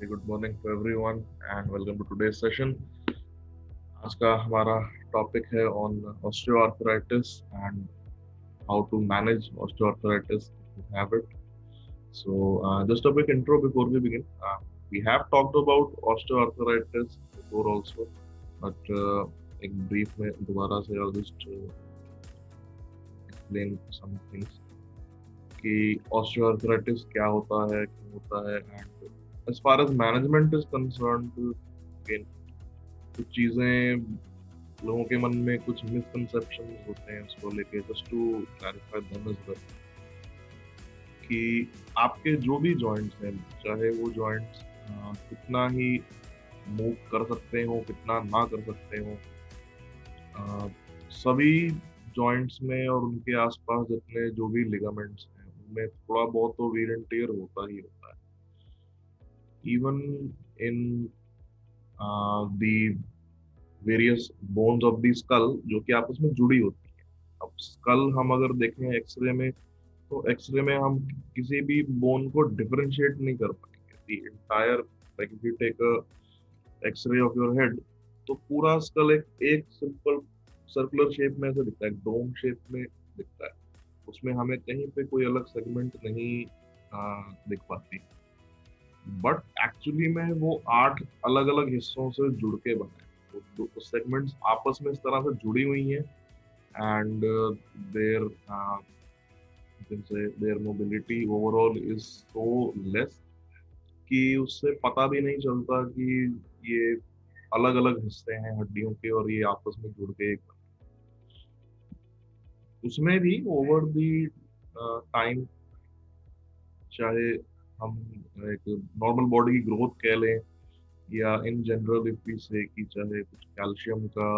Good morning to everyone and welcome to today's session. आज का हमारा टॉपिक है on osteoarthritis and how to manage osteoarthritis if you have it. Just a quick intro before we begin. We have talked about osteoarthritis before also, but एक brief में दोबारा से I'll just explain some things कि osteoarthritis क्या होता है, क्यों होता है, and as far as management is concerned, again, कुछ चीज़ें लोगों के मन में कुछ मिसकंसेप्शन होते हैं उसको लेके। Just to clarify them is well कि आपके जो भी जॉइंट्स हैं, चाहे वो जॉइंट्स कितना ही मूव कर सकते हो, कितना ना कर सकते हो, सभी जॉइंट्स में और उनके आसपास जितने जो भी लिगामेंट्स हैं उनमें थोड़ा बहुत तो वीर एंड टेयर होता ही होता है। Even in the various bones of the skull जो कि आपस में जुड़ी होती है। अब स्कल हम अगर देखें एक्सरे में, तो एक्सरे में हम किसी भी बोन को डिफरेंशिएट नहीं कर पाएंगे। The entire, like if you take a X ray of your head, तो पूरा स्कल एक सिंपल सर्कुलर शेप में ऐसे दिखता है, डोम शेप में दिखता है। उसमें हमें कहीं पे कोई अलग सेगमेंट नहीं दिख पाती, बट एक्चुअली में वो 8 अलग अलग हिस्सों से जुड़ के बना है। तो सेगमेंट्स आपस में इस तरह से जुड़ी हुई हैं and there their mobility overall is so less कि उससे पता भी नहीं चलता कि ये अलग अलग हिस्से हैं हड्डियों के और ये आपस में जुड़ के एक। उसमें भी ओवर दी टाइम, चाहे हम एक नॉर्मल बॉडी की ग्रोथ कह लें या इन जनरल इफ वी से कि चाहे कुछ कैल्शियम का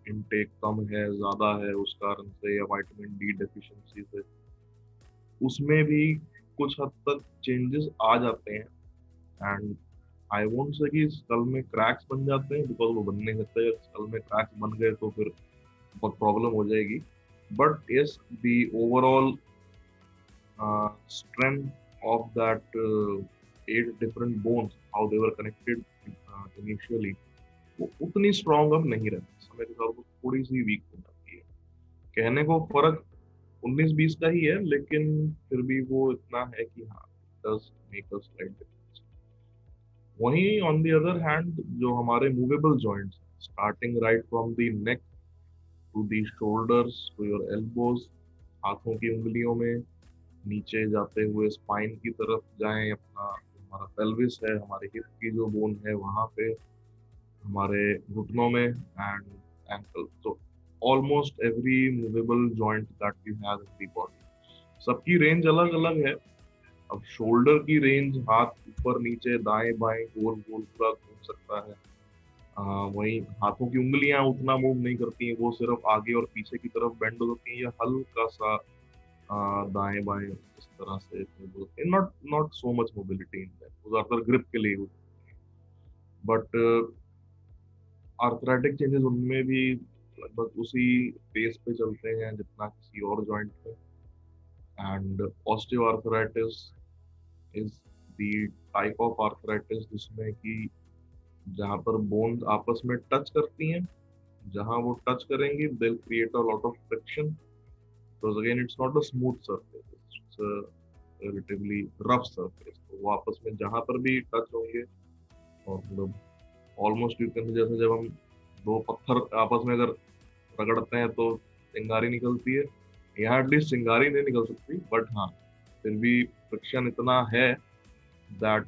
इनटेक कम है, ज्यादा है उस कारण से, या विटामिन डी डेफिशिएंसी से, उसमें भी कुछ हद तक चेंजेस आ जाते हैं। एंड आई वोंट से कि स्कल में क्रैक्स बन जाते हैं, बिकॉज वो बनने लगता है। स्कल में क्रैक्स बन गए तो फिर बहुत प्रॉब्लम हो जाएगी। But yes, the overall strength of that 8 different bones, how they were connected initially, वो उतनी स्ट्रांग अब नहीं रहती। समय के साथ वो थोड़ी सी वीक हो जाती है। कहने को फर्क 19-20 का ही है, लेकिन फिर भी वो इतना है कि हाँ, does make a slight difference। वहीं ऑन द अदर हैंड जो हमारे movable joints, starting right from the neck to the shoulders to your elbows, हाथों की उंगलियों में नीचे जाते हुए स्पाइन की तरफ जाएं, अपना हमारा पेल्विस है, हमारे हिप की जो बोन है वहां पे, हमारे घुटनों में एंड एंकल। तो almost every movable joint that you have in the body, सबकी रेंज अलग अलग है। अब शोल्डर की रेंज, हाथ ऊपर नीचे दाएं बाएं गोल गोल पूरा घूम सकता है। वहीं हाथों की उंगलियां उतना मूव नहीं करती हैं, वो सिर्फ आगे और पीछे की तरफ बेंड होती हैं या हल्का सा दाएं बाएं इस तरह से। Not not so much mobility in that, वो ज्यादातर ग्रिप के लिए होती है। बट आर्थराइटिक चेंजेस उनमें भी लगभग उसी पेस पे चलते हैं जितना किसी और जॉइंट पे। And osteoarthritis is the type of arthritis जिसमें कि जहाँ पर बोन्स आपस में टच करती हैं, जहाँ वो टच करेंगी they will create a lot of friction, because again it's not a smooth surface, it's relatively rough surface. तो वो आपस में जहाँ पर भी टच होंगे, और मतलब ऑलमोस्ट यू कैन, जैसे जब हम दो पत्थर आपस में अगर रगड़ते हैं तो चिंगारी निकलती है, यहाँ एटलीस्ट चिंगारी नहीं निकल सकती, बट हाँ फिर भी फ्रिक्शन इतना है that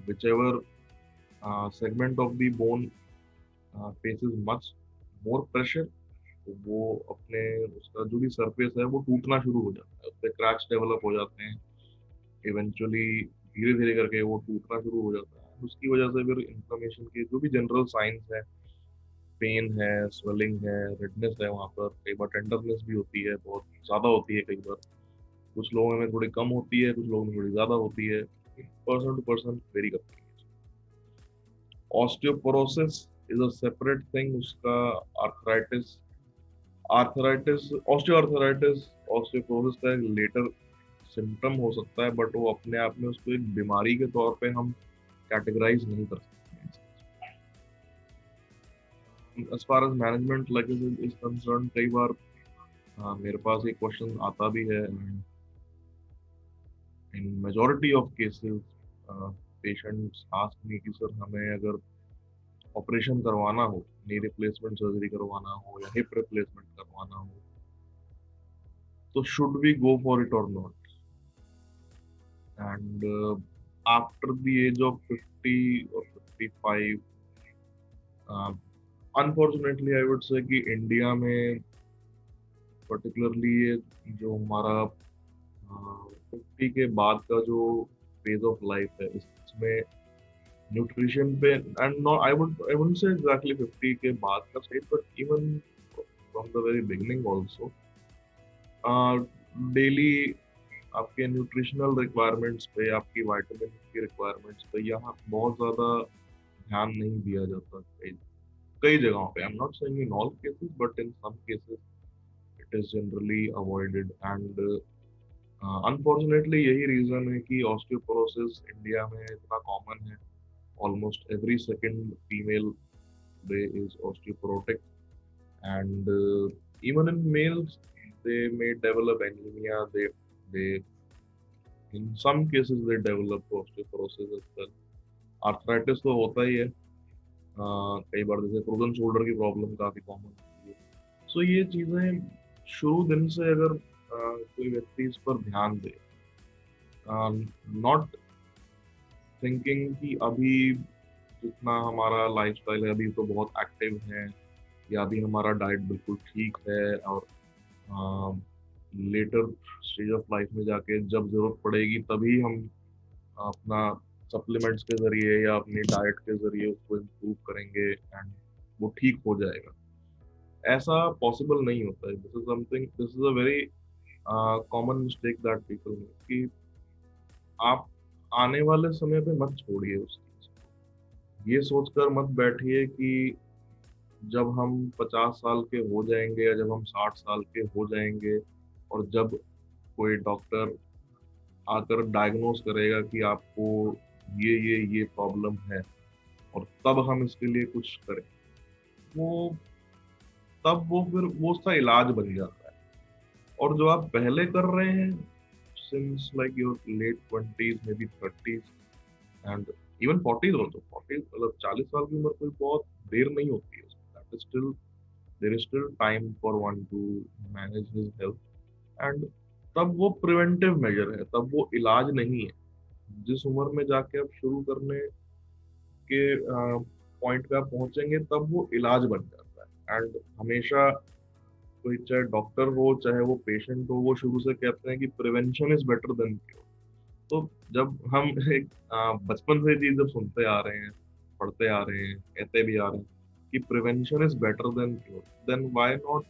whichever segment of the bone faces much more pressure, तो वो अपने उसका जो भी सरफेस है वो टूटना शुरू हो जाता है, उससे क्रैक्स डेवलप हो जाते हैं। इवेंचुअली धीरे धीरे करके वो टूटना शुरू हो जाता है। उसकी वजह से फिर इन्फ्लेमेशन के जो भी जनरल साइंस है, पेन है, स्वेलिंग है, रेडनेस है, वहाँ पर कई बार टेंडरनेस भी होती है, बहुत ज़्यादा होती है कई बार। कुछ लोगों में थोड़ी कम होती है, कुछ लोगों में थोड़ी ज़्यादा होती है, पर्सन टू पर्सन वेरी करती है। Osteoporosis is a separate thing, उसका आर्थराइटिस आर्थराइटिस ऑस्टियोआर्थराइटिस ऑस्टियोपोरोसिस का एक लेटर सिम्टम हो सकता है, बट वो अपने आप में उसको एक बीमारी के तौर पे हम कैटेगराइज नहीं कर सकते। As far as management like is concern, कई बार मेरे पास एक क्वेश्चन आता भी है। In majority of cases patients ask me कि सर हमें अगर ऑपरेशन करवाना हो, नी रिप्लेसमेंट सर्जरी करवाना हो या हिप रिप्लेसमेंट करवाना हो, तो should we go for it और not? And after the age of 50 और 55, अनफॉर्चुनेटली आई वुड से कि इंडिया में पर्टिकुलरली ये जो हमारा 50 के बाद का जो फेज ऑफ लाइफ है, इसमें न्यूट्रिशन पे, and not I wouldn't say exactly 50 के बाद का stage, but even from the very beginning also, daily आपके न्यूट्रिशनल रिक्वायरमेंट्स पे, आपकी वाइटामिन की रिक्वायरमेंट्स पे यहाँ बहुत ज़्यादा ध्यान नहीं दिया जाता कई कई जगहों पे। I am not saying in all cases, but in some cases it is generally avoided. And unfortunately यही रीजन है कि ऑस्टियोपोरोसिस इंडिया में इतना कॉमन है। Almost every second female today is osteoporotic, and even in males they may develop anemia. They in some cases they develop osteoporosis as well. Arthritis तो होता ही है, कई बार जैसे फ्रोजन शोल्डर की प्रॉब्लम काफी कॉमन होती है। सो ये चीजें शुरू दिन से अगर कोई व्यक्ति इस पर ध्यान दे, नॉट थिंकिंग कि अभी जितना हमारा लाइफस्टाइल है अभी तो बहुत एक्टिव है, या अभी हमारा डाइट बिल्कुल ठीक है, और लेटर स्टेज ऑफ लाइफ में जाके जब जरूरत पड़ेगी तभी हम अपना सप्लीमेंट्स के जरिए या अपनी डाइट के जरिए उसको इम्प्रूव करेंगे एंड वो ठीक हो जाएगा। ऐसा पॉसिबल नहीं होता है। This is a very common mistake that people make, कि आप आने वाले समय पे मत छोड़िए उस चीज को। ये सोचकर मत बैठिए कि जब हम 50 साल के हो जाएंगे या जब हम 60 साल के हो जाएंगे, और जब कोई डॉक्टर आकर डायग्नोज करेगा कि आपको ये प्रॉब्लम है, और तब हम इसके लिए कुछ करें, वो तब वो फिर वो उसका इलाज बन जाता है। और जो आप पहले कर रहे हैं since like your late 20s maybe 30s and even 40s also, 40 मतलब 40 साल की उम्र कोई बहुत देर नहीं होती है। That is still, there is still time for one to manage his health. And तब वो प्रिवेंटिव मेजर है, तब वो इलाज नहीं है। जिस उम्र में जाके आप शुरू करने के पॉइंट पे आप पहुंचेंगे तब वो इलाज बन जाता है। एंड हमेशा कोई चाहे डॉक्टर हो चाहे वो पेशेंट हो, वो शुरू से कहते हैं कि prevention is better than cure. तो जब हम एक बचपन से चीज जब सुनते आ रहे हैं, पढ़ते आ रहे हैं, कहते भी आ रहे हैं कि prevention is better than cure, then why not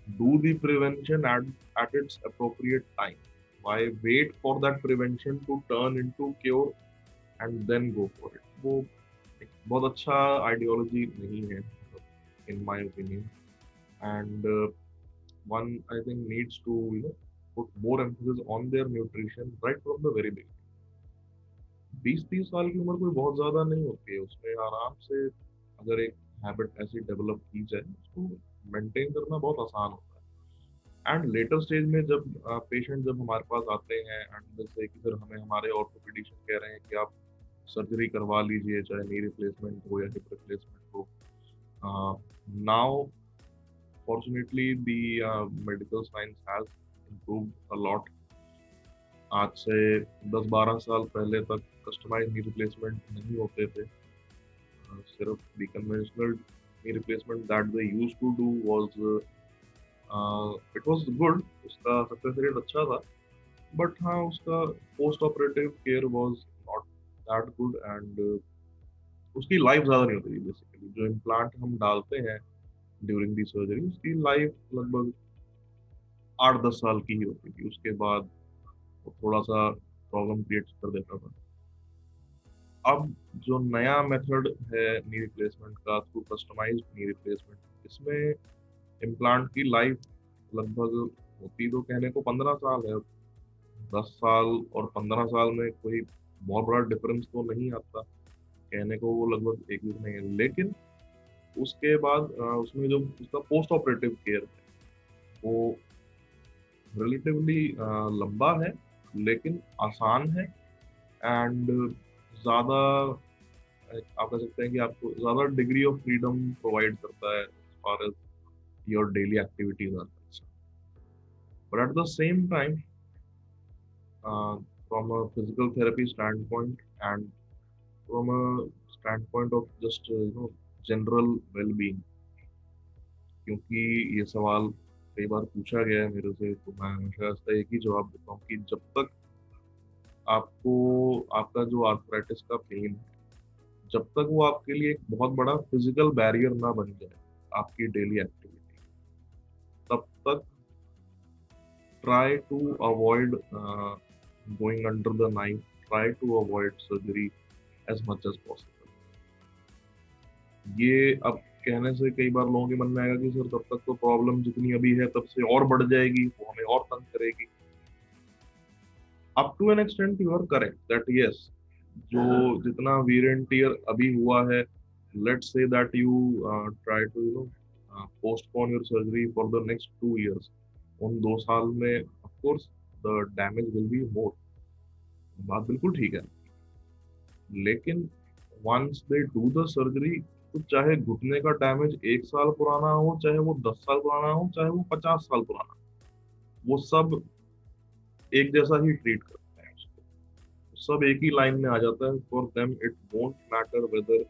do the prevention at its appropriate time? Why wait for that prevention to turn into cure and then go for it? वो एक बहुत अच्छा आइडियोलॉजी नहीं है in my opinion, and one I think needs to put more emphasis on their nutrition right from the very beginning. 20-30 साल की उम्र कोई बहुत ज्यादा नहीं होती है, उसमें आराम से अगर एक हैबिट ऐसी डेवलप की जाए उसको मेंटेन करना बहुत आसान होता है। एंड लेटर स्टेज में जब पेशेंट जब हमारे पास आते हैं एंड जैसे कि सर हमें हमारे ऑर्थोपेडिशियन कह रहे हैं कि आप सर्जरी करवा लीजिए, चाहे नी रिप्लेसमेंट हो या हिप रिप्लेसमेंट हो। Now fortunately the medical science has improved a lot. आज से 10-12 साल पहले तक कस्टमाइज नी रिप्लेसमेंट नहीं होते थे। सिर्फ the conventional knee replacement that they used to do was it was good, उसका सक्सेस रेट अच्छा था, बट हाँ उसका post operative care was not that good. And उसकी लाइफ ज़्यादा नहीं होती थी। बेसिकली जो इम्प्लांट हम डालते हैं ड्यूरिंग दी सर्जरी, उसकी लाइफ लगभग 8-10 साल की ही होती थी। उसके बाद वो थोड़ा सा प्रॉब्लम क्रिएट कर देता था। अब जो नया मेथड है नी रिप्लेसमेंट का, थ्रू कस्टमाइज्ड नी रिप्लेसमेंट, इसमें इम्प्लांट की लाइफ लगभग होती तो कहने को 15 साल है। 10 साल और 15 साल में कोई बहुत बड़ा डिफरेंस तो नहीं आता। कहने को वो लगभग 1 वीक नहीं है, लेकिन उसके बाद उसमें जो उसका पोस्ट ऑपरेटिव केयर है वो रिलेटिवली लंबा है, लेकिन आसान है, एंड ज़्यादा आप कह सकते हैं कि आपको ज़्यादा डिग्री ऑफ फ्रीडम प्रोवाइड करता है as far as your daily activities are concern. But at the same time, from a physical therapy standpoint and from a standpoint of just general well-being, क्योंकि ये सवाल कई बार पूछा गया है मेरे से, तो मैं हमेशा इसका एक ही जवाब देता हूँ कि जब तक आपको आपका जो आर्थराइटिस का पेन है, जब तक वो आपके लिए एक बहुत बड़ा फिजिकल बैरियर ना बन जाए आपकी डेली एक्टिविटी, तब तक try to avoid going under the knife, try to avoid surgery as much as possible. ये अब कहने से कई बार लोगों के मन में आएगा कि सर तब तक तो प्रॉब्लम जितनी अभी है तब से और बढ़ जाएगी, वो हमें और तंग करेगी। Up to an extent you are correct that yes, जो जितना वीर एंड टियर अभी हुआ है, let's say that you try to postpone your surgery for the next 2 years। उन 2 साल में of course the damage will be more, बात बिल्कुल ठीक है, लेकिन once they do the surgery, तो चाहे घुटने का डैमेज 1 साल पुराना हो, चाहे वो 10 साल पुराना हो, चाहे वो 50 साल पुराना, वो सब एक जैसा ही ट्रीट करते हैं उसको, सब एक ही लाइन में आ जाता है। For them it won't matter whether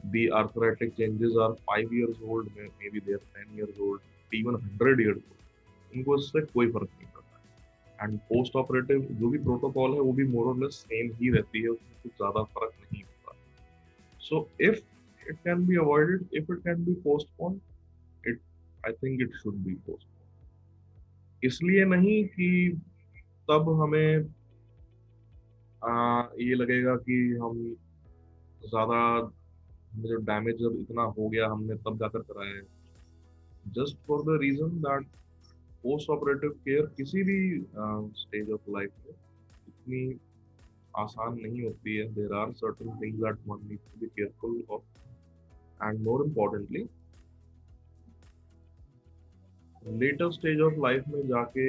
the arthritic changes are 5 years old, maybe they are 10 years old, even 100 years old, उनको इससे कोई फर्क नहीं पड़ता। एंड पोस्ट ऑपरेटिव जो भी प्रोटोकॉल है वो भी मोर और लेस सेम ही रहती है, उसमें कुछ ज्यादा फर्क नहीं होता। So if it can be avoided, if it can be postponed, it I think it should be postponed। इसलिए नहीं कि तब हमें ये लगेगा कि हम ज्यादा, हमें जो डैमेज जब इतना हो गया हमने तब जाकर कराया है, just for the reason that post operative care किसी भी स्टेज ऑफ लाइफ में इतनी आसान नहीं होती है। There are certain things that one need to be careful of, and more importantly later stage of life में जाके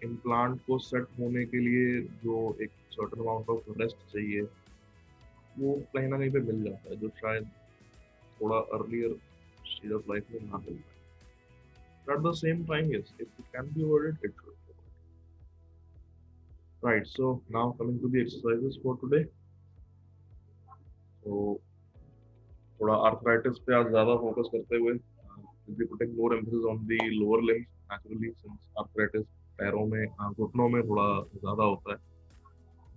इम्प्लांट को सेट होने के लिए जो एक सर्टेन अमाउंट ऑफ रेस्ट चाहिए, वो कहीं ना कहीं पे मिल जाता है, जो शायद थोड़ा अर्लियर स्टेज ऑफ लाइफ में ना मिल पाए। But at the same time, yes, if it can be avoided, it should be avoided. Right, so now coming to the exercises for today. So थोड़ा arthritis पे आज ज़्यादा फोकस करते हुए we'll be putting more emphasis on the lower limbs naturally, since arthritis पैरों में घुटनों में थोड़ा ज़्यादा होता है,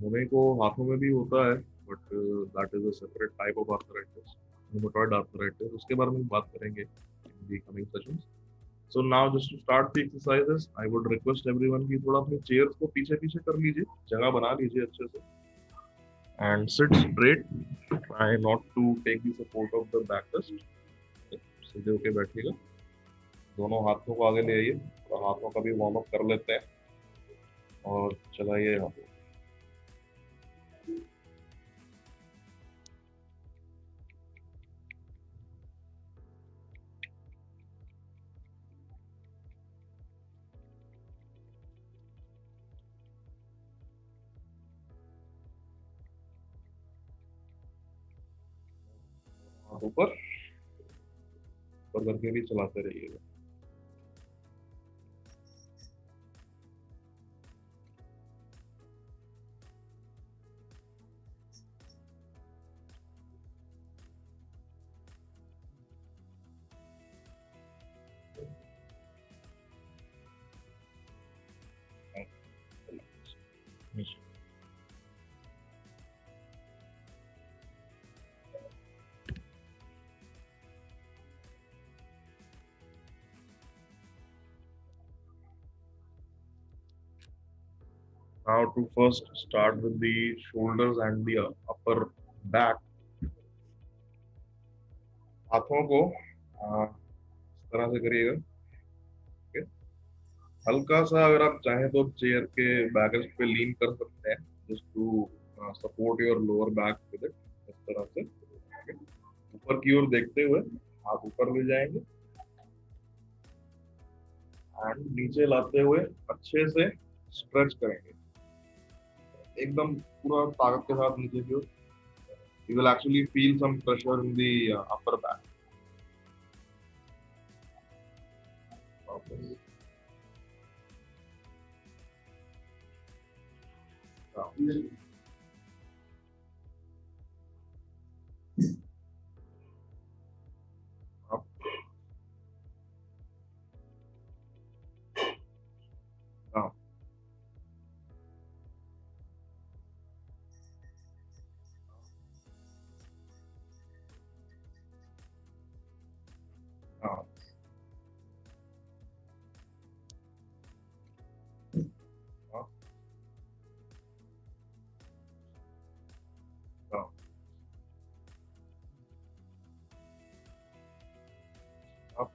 होने को हाथों में भी होता है, but that is a separate type of arthritis, rheumatoid arthritis, उसके बारे में बात करेंगे in the coming sessions. So now just to start the exercises, I would request everyone की थोड़ा अपने चेयर्स को पीछे पीछे कर लीजिए, जगह बना लीजिए अच्छे से, and sit straight, try not to take the support of the back rest, सीधे होके बैठिएगा, दोनों हाथों को आगे ले आइए, और हाथों का भी वार्म अप कर लेते हैं, और चलाइए हाथों। ऊपर ऊपर करके भी चलाते रहिएगा। Now to first start with the shoulders and the upper back। हाथों को इस तरह से करिएगा, okay? हल्का सा अगर आप चाहें तो चेयर के बैक पे लीन कर सकते हैं, just to support your lower back with it. तरह से ऊपर की ओर देखते हुए हाथ ऊपर ले जाएंगे एंड नीचे लाते हुए अच्छे से स्ट्रेच करेंगे, एकदम पूरा ताकत के साथ नीचे की ओर। You will actually feel some pressure in the upper back. Okay. Down. Up. Down. Down. Up. Down. Up.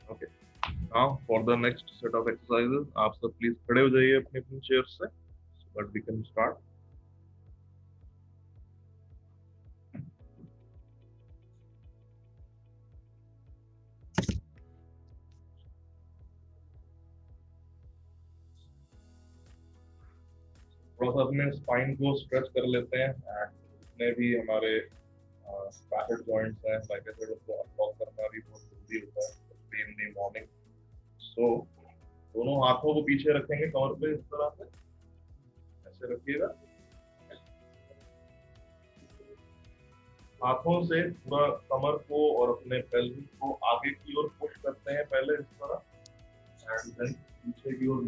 Okay. Now for the next set of exercises, आप सब प्लीज खड़े हो जाइए अपनी अपनी चेयर से, so that we can start. थोड़ा सा अपने स्पाइन को स्ट्रेच कर लेते हैं एंड जितने भी हमारे पैकेट जॉइंट्स हैं, लाइक आई सेड, उनको अनलॉक करना भी बहुत जरूरी होता है, स्पेशली इन द मॉर्निंग। सो दोनों हाथों को पीछे रखेंगे कमर पे, इस तरह से ऐसे रखिएगा। हाथों से पूरा कमर को और अपने पेल्विस को आगे की ओर पुश करते हैं पहले, इस तरह, एंड देन पीछे की ओर।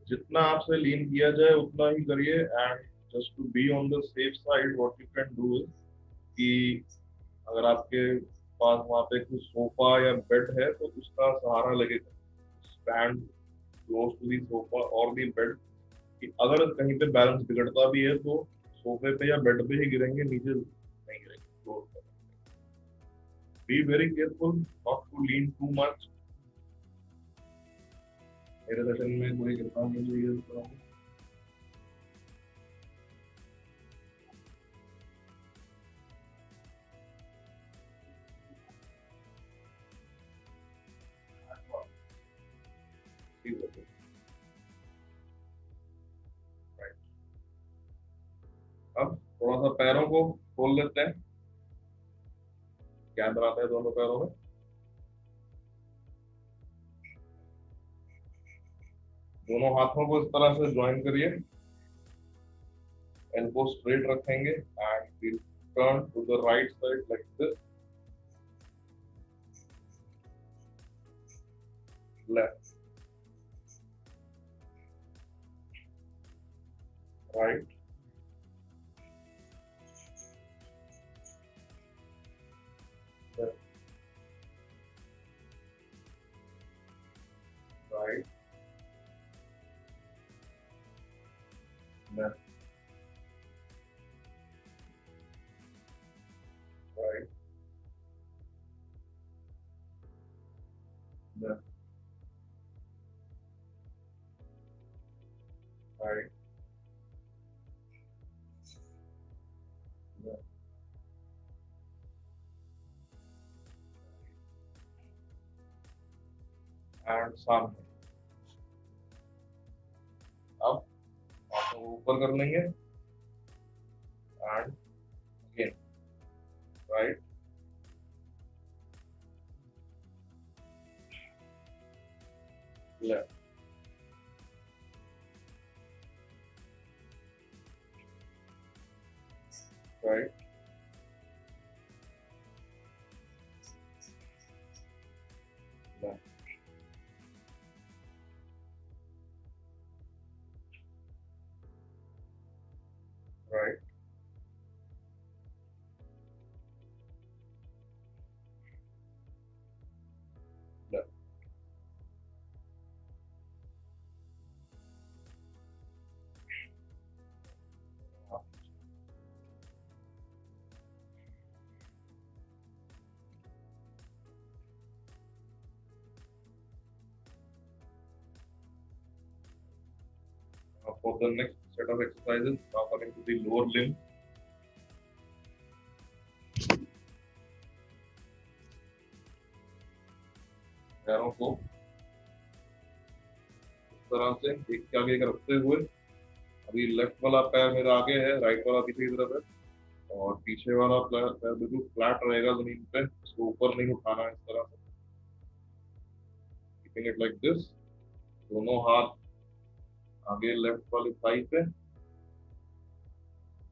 जितना आपसे लीन किया जाए उतना ही करिए, and just to be on the safe side what you can do is कि अगर आपके पास वहां पे कोई सोफा या बेड है तो उसका सहारा लगेगा, stand close to the sofa और दी बेड, कि अगर कहीं पे बैलेंस बिगड़ता भी है तो सोफे पे या बेड पे ही गिरेंगे, नीचे नहीं गिरेंगे। Be very careful not to lean too much. मेरे सेशन में कोई गिरता नहीं चाहिए इस तरह। अब थोड़ा सा पैरों को खोल लेते हैं, गैप बनाते हैं दोनों पैरों में। दोनों हाथों को इस तरह से ज्वाइन करिए, एल्बो स्ट्रेट रखेंगे एंड फिर turn to the right side like this, left, right, left, right, left, right, left, right, left, and सामने। अब हाथों को ऊपर कर लेंगे and again, right, left, right, left, right, left. For the next set of exercises, now coming to the lower limb. पैरों को इस तरह से एक के आगे एक रखते हुए, अभी लेफ्ट वाला पैर मेरा आगे है, राइट वाला पीछे की तरफ है, और पीछे वाला पैर बिल्कुल फ्लैट रहेगा जमीन पे, इसको ऊपर नहीं उठाना है, इस तरह से कीपिंग इट लाइक दिस। दोनों हाथ आगे लेफ्ट वाली थाई पे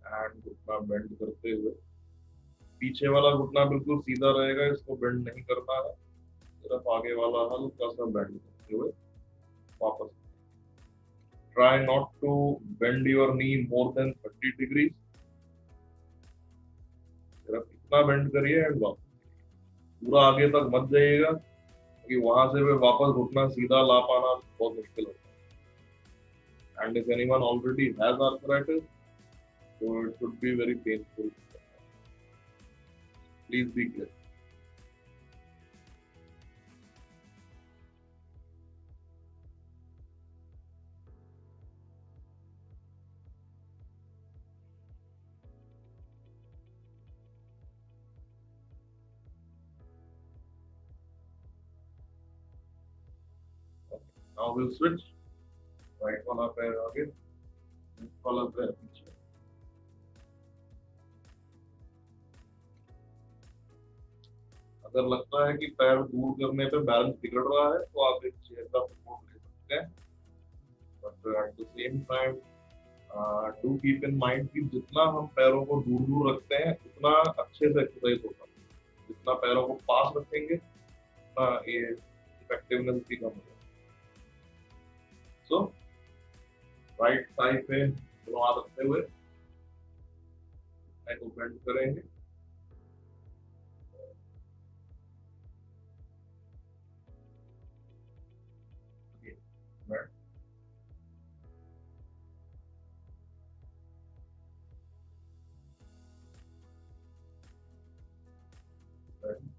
एंड घुटना बेंड करते हुए, पीछे वाला घुटना बिल्कुल सीधा रहेगा, इसको बेंड नहीं करना है, सिर्फ आगे वाला हल्का सा बेंड करते हुए वापस। Try not to bend your knee more than 30 degrees. सिर्फ इतना बेंड करिए एंड वापस, पूरा आगे तक मत जाइएगा, क्योंकि वहां से भी वापस घुटना सीधा ला पाना बहुत मुश्किल होता है। And if anyone already has arthritis, so it should be very painful. Please be clear. Now we'll switch. Right वाला पैर आगे, left वाला पैर पीछे। अगर लगता है कि पैर दूर करने पे बैलेंस बिगड़ रहा है, तो आप एक चेयर का सपोर्ट ले सकते हैं, but at the same time do keep in mind कि जितना हम पैरों को दूर दूर रखते हैं, उतना अच्छे से एक्सरसाइज होगा। जितना पैरों को पास रखेंगे, उतना ये इफेक्टिवनेस भी कम होगा। सो राइट साइड पे दोनों हाथ रखते हुए नेक को बेंड करेंगे, bend, bend,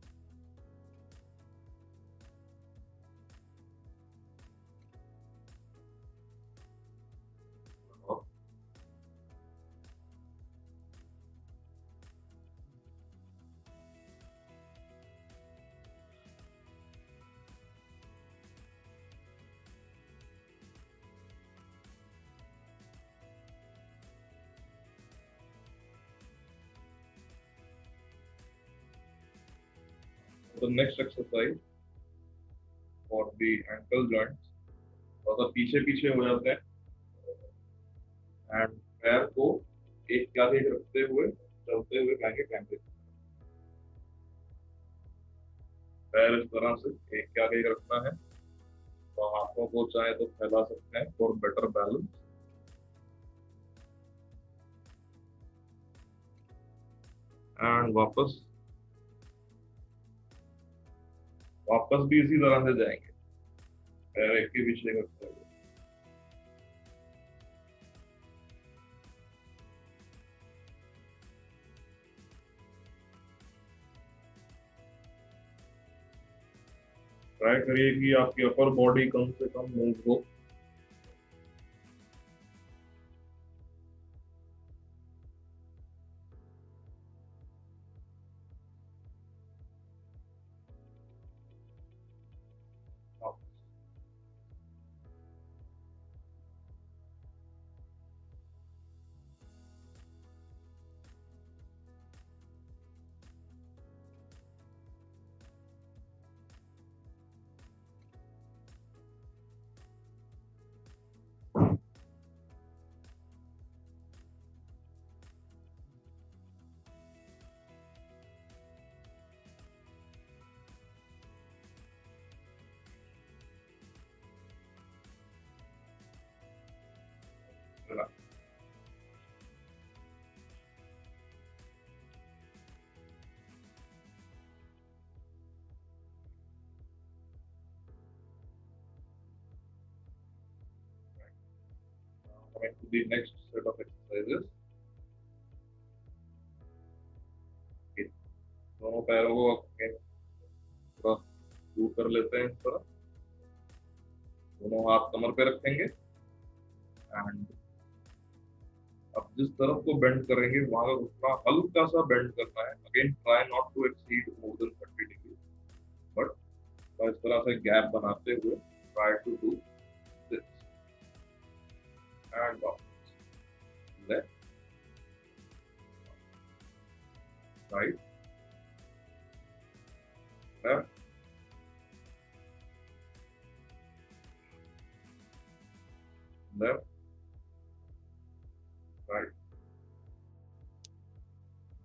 the next exercise for the ankle joints, थोड़ा सा पीछे पीछे हो जाते हैं एंड पैर को एक के आगे रखते हुए चलते हुए जाएंगे कैमरे। पैर इस तरह से एक के आगे रखना है, तो हाथों को चाहे तो फैला सकते हैं फॉर बेटर बैलेंस। एंड वापस भी इसी तरह से जाएंगे, पैर एक के पीछे रखते हुए। ट्राई करिए कि आपकी अपर बॉडी कम से कम मूव हो। Coming to the next set of exercises. Okay. दोनों पैरों को थोड़ा दूर कर लेते हैं इस तरह, दोनों हाथ कमर पे रखेंगे एंड जिस तरफ को बेंड करेंगे वहां का घुटना हल्का सा बेंड करना है। Again try not to exceed more than 30 degree, but इस तरह से गैप बनाते हुए try to do this and left right left left right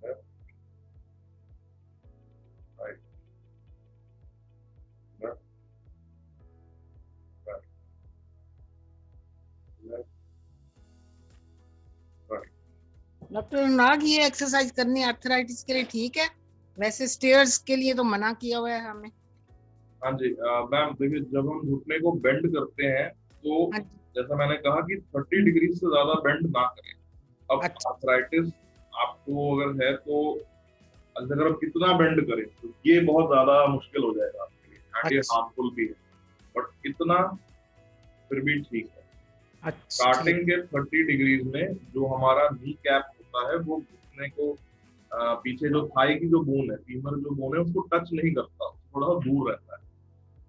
left right left right left right. Doctor Anurag, ये एक्सरसाइज करनी आर्थराइटिस के लिए ठीक है? वैसे स्टेयर्स के लिए तो मना किया हुआ है हमें। हाँ जी मैम, देखिए जब हम घुटने को बेंड करते हैं तो हाँ जी। जैसा मैंने कहा कि 30 डिग्री से ज्यादा बेंड ना करें। अब अच्छा। आर्थराइटिस आपको अगर है तो अगर आप कितना बेंड करें तो ये बहुत ज्यादा मुश्किल हो जाएगा आपके लिए एंड ये अच्छा। हार्मफुल भी है, बट इतना फिर भी ठीक है। अच्छा स्टार्टिंग ठीक। के 30 डिग्रीज में जो हमारा नी कैप होता है वो घुटने को पीछे जो थाई की जो बोन है, फीमर जो बोन है, उसको टच नहीं करता, थोड़ा सा दूर रहता है।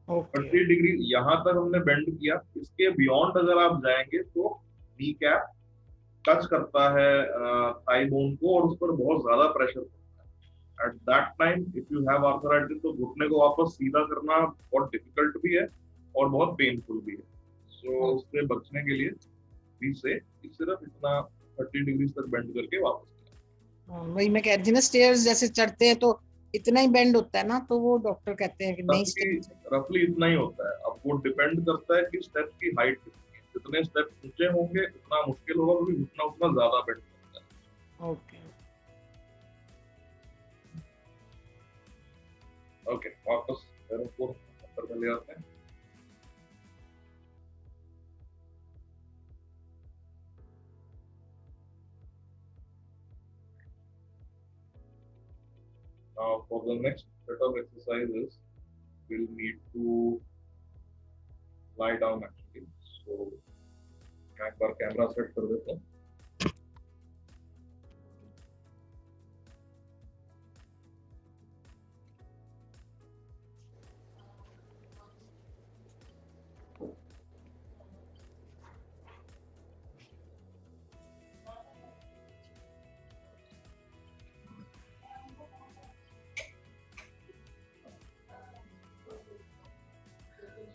ओके। 30 डिग्री यहाँ तक हमने बेंड किया, इसके बियॉन्ड अगर आप जाएंगे तो नी कैप टच करता है थाई बोन को और उस पर बहुत ज्यादा प्रेशर पड़ता है। At that time if you have arthritis तो घुटने को वापस सीधा करना बहुत डिफिकल्ट भी है और बहुत पेनफुल भी है। सो उससे बचने के लिए भी से सिर्फ इतना 30 डिग्री तक बेंड करके वापस वही मैं कह रही थी ना, स्टेयर्स जैसे चढ़ते हैं तो इतना ही बेंड होता है ना, तो वो डॉक्टर कहते हैं कि नहीं रफली स्टेयर्स। रफली इतना ही होता है। अब वो डिपेंड करता है कि स्टेप की हाइट कितनी है, जितने स्टेप ऊंचे होंगे उतना मुश्किल होगा क्योंकि घुटना उतना ज्यादा बेंड करता है। ओके। ओके वापस पैरों को ऊपर में ले आते हैं। Now for the next set of exercises, we'll need to lie down actually. So मैं एक बार कैमरा सेट कर देता हूँ।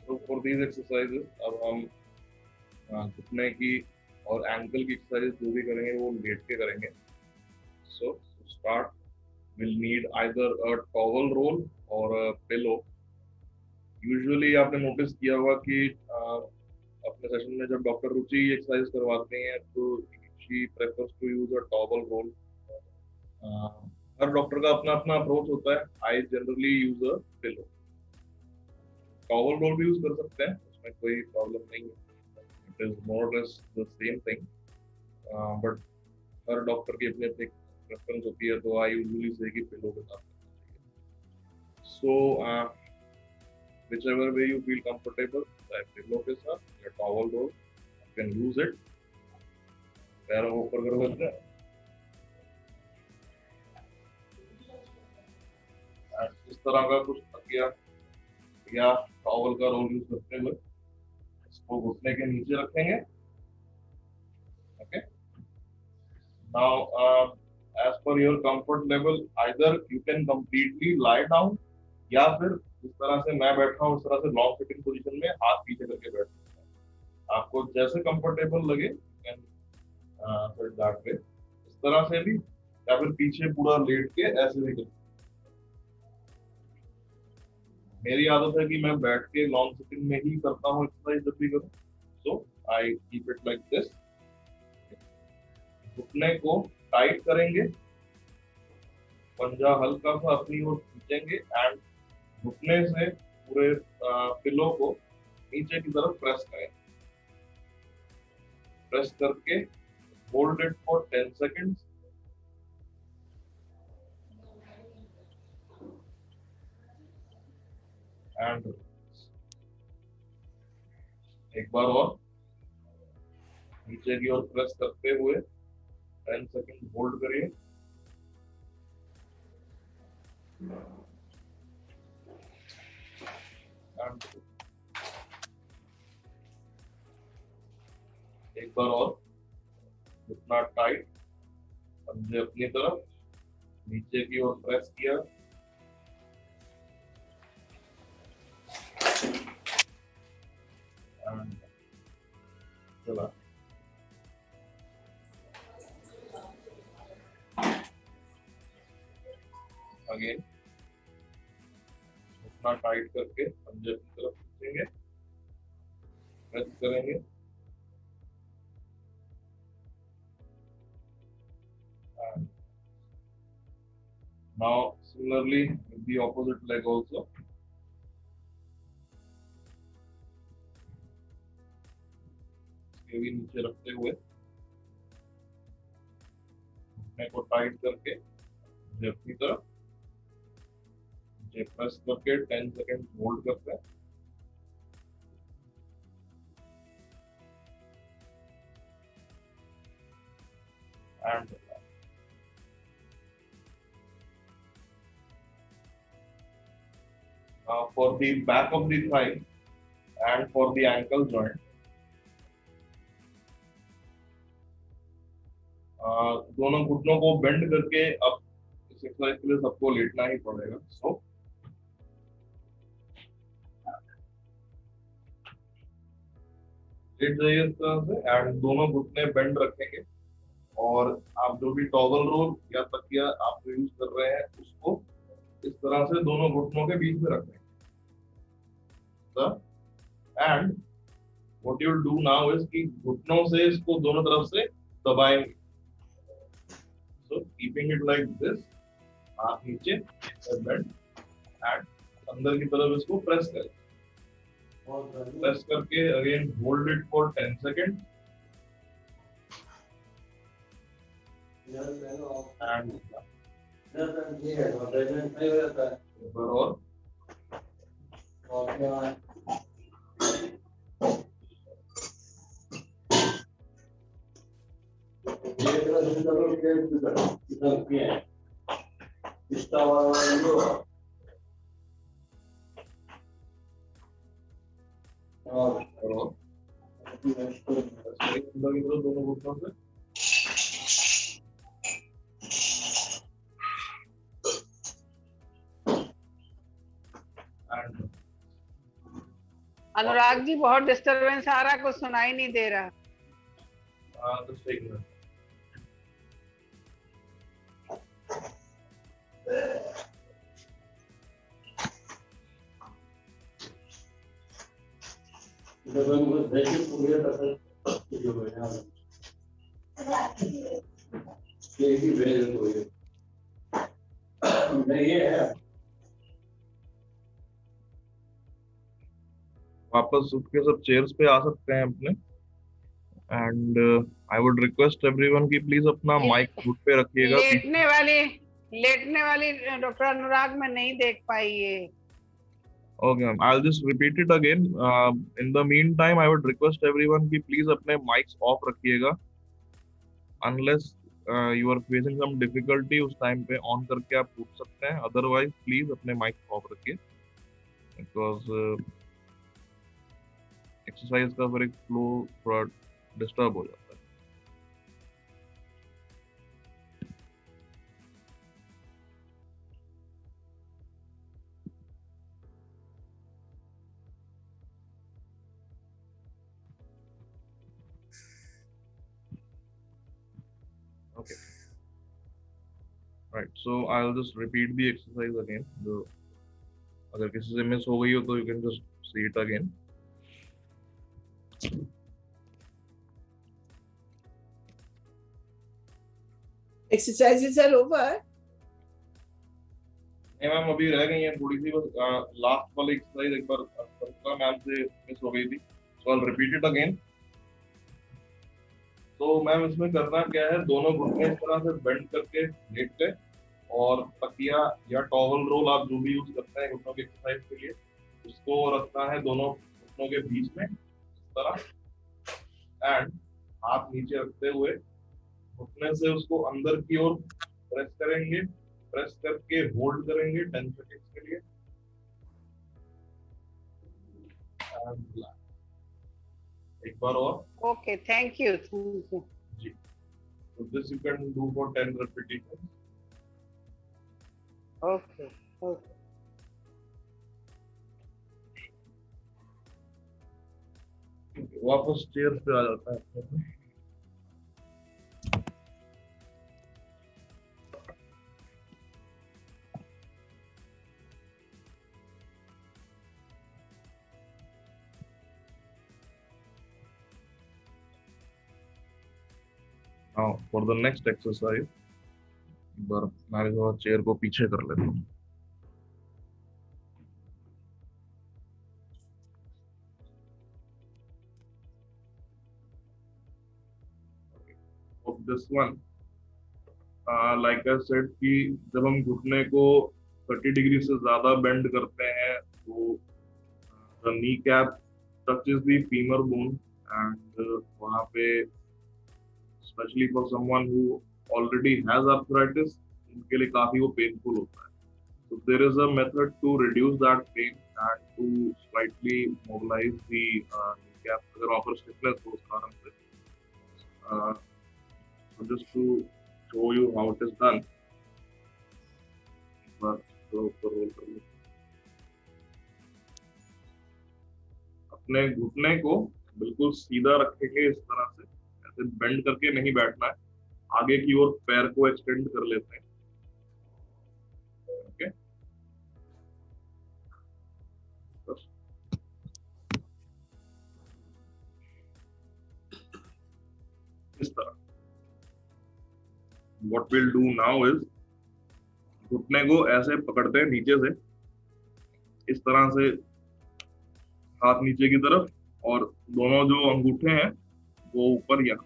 So for these exercises अब हम घुटने की और एंकल की एक्सरसाइज जो भी करेंगे वो लेट के करेंगे। So to start, we'll need either a towel roll or a pillow. Usually आपने नोटिस किया होगा कि अपने सेशन में जब डॉक्टर रुचि एक्सरसाइज करवाते हैं तो she prefers to use a towel roll. हर डॉक्टर का अपना अपना अप्रोच होता है। I generally use a pillow. Towel roll भी यूज कर सकते हैं, उसमें कोई प्रॉब्लम नहीं है। It is more less the same thing, but हर डॉक्टर की अपनी अपनी प्रेफरेंस होती है, तो आई यूजुअली से कि पिलो के साथ करना चाहिए। So whichever way you feel comfortable, चाहे पिलो के साथ या towel roll, you can use it। पैरों को ऊपर कर लेते हैं इस तरह का कुछ तकिया या टॉवल का रोल यूज करते हुए इसको घुटने के नीचे रखेंगे। Okay, now as per your comfort level, either you can completely lie down या फिर जिस तरह से मैं बैठा हूँ उस तरह से लॉन्ग सिटिंग पोजीशन में हाथ पीछे करके बैठ सकते हैं। आपको जैसे कंफर्टेबल लगे you can sit that way, इस तरह से भी या फिर पीछे पूरा लेट के ऐसे भी कर सकते हैं। मेरी आदत है कि मैं बैठ के लॉन्ग सिटिंग में ही करता हूँ एक्सरसाइज जब भी करूँ। So I keep it like this. घुटने को टाइट करेंगे, पंजा हल्का सा अपनी ओर खींचेंगे एंड घुटने से पूरे पिलो को नीचे की तरफ प्रेस करें। प्रेस करके hold it for 10 seconds and एक बार और नीचे की ओर प्रेस करते हुए 10 सेकंड होल्ड करिए। And एक बार और घुटना टाइट, पंजे अपनी तरफ, नीचे की ओर प्रेस किया, and चला। अगेन घुटना टाइट करके पंजे अपनी तरफ खींचेंगे, प्रेस करेंगे, and now similarly with the opposite leg also. इसके भी नीचे रखते हुए घुटने को टाइट करके अपनी तरफ प्रेस करके 10 सेकंड होल्ड करते हैं, and for the back of the thigh and for the ankle joint, दोनों घुटनों को बेंड करके अब इस एक्सरसाइज के लिए सबको लेटना ही पड़ेगा। सो लेट जाइए इस तरह से, एंड दोनों घुटने बेंड रखेंगे, और आप जो भी टॉवल रोल या तकिया आप यूज कर रहे हैं उसको इस तरह से दोनों घुटनों के बीच में रखेंगे। And what you will do now is कि घुटनों से इसको दोनों तरफ से दबाएंगे। So keeping it like this, हाथ नीचे बेंड, एंड अंदर की तरफ इसको प्रेस करें, प्रेस करके again hold it for 10 second, and और दोनों घुटनों से अनुराग जी बहुत डिस्टरबेंस आ रहा है, कुछ सुनाई नहीं दे रहा। just take it. वापस उठ के सब चेयर्स पे आ सकते हैं अपने, and I would request everyone की प्लीज अपना माइक म्यूट पे रखिएगा। लेटने वाली डॉक्टर अनुराग मैं नहीं देख पाई ये। Okay, ma'am. I'll just repeat it again. In the meantime, I would request everyone कि please अपने mics off रखिएगा, unless you are facing some difficulty, उस time पे on करके आप पूछ सकते हैं, otherwise please अपने mics off रखिए, because exercise का फिर एक flow थोड़ा disturb हो जाता है। Okay. Right. So I'll just repeat the exercise again. अगर किसी से मिस हो गई हो तो you can just see it again. Exercises are over. नहीं मैम, अभी रह गई है थोड़ी सी बस, लास्ट वाली एक्सरसाइज एक बार मैम से मिस हो गई थी, so I'll repeat it again. तो मैम इसमें करना क्या है, दोनों घुटने इस तरह से बेंड करके लेट के, और तकिया या टॉवल रोल आप जो भी यूज करते हैं घुटनों की एक्सरसाइज के लिए, उसको रखना है दोनों घुटनों के बीच में इस तरह, एंड हाथ नीचे रखते हुए घुटने से उसको अंदर की ओर प्रेस करेंगे, प्रेस करके होल्ड करेंगे 10 सेकेंड्स के लिए and relax. एक बार और Okay, thank you. Thank you. जी. So this you can do for 10 repetitions. Okay. Okay. वापस चेयर पे आ जाता है. Now for the next exercise, एक बार मैं थोड़ा चेयर को पीछे कर लेता हूँ. Of this one, like I said कि जब हम घुटने को 30 डिग्री से ज्यादा बेंड करते हैं तो the kneecap touches the femur bone and वहाँ पे especially for someone who already has arthritis उनके लिए काफी वो painful होता है. So there is a method to reduce that pain and to slightly mobilize the kneecap अगर वहाँ पर stiffness हो उस कारण से. So just to show you how it is done. अपने घुटने को बिल्कुल सीधा रखेंगे इस तरह से, ऐसे बेंड करके नहीं बैठना है. आगे की ओर पैर को एक्सटेंड कर लेते हैं. ओके, इस तरह. What we'll do now is घुटने को ऐसे पकड़ते हैं नीचे से, इस तरह से हाथ नीचे की तरफ और दोनों जो अंगूठे हैं वो ऊपर. यहाँ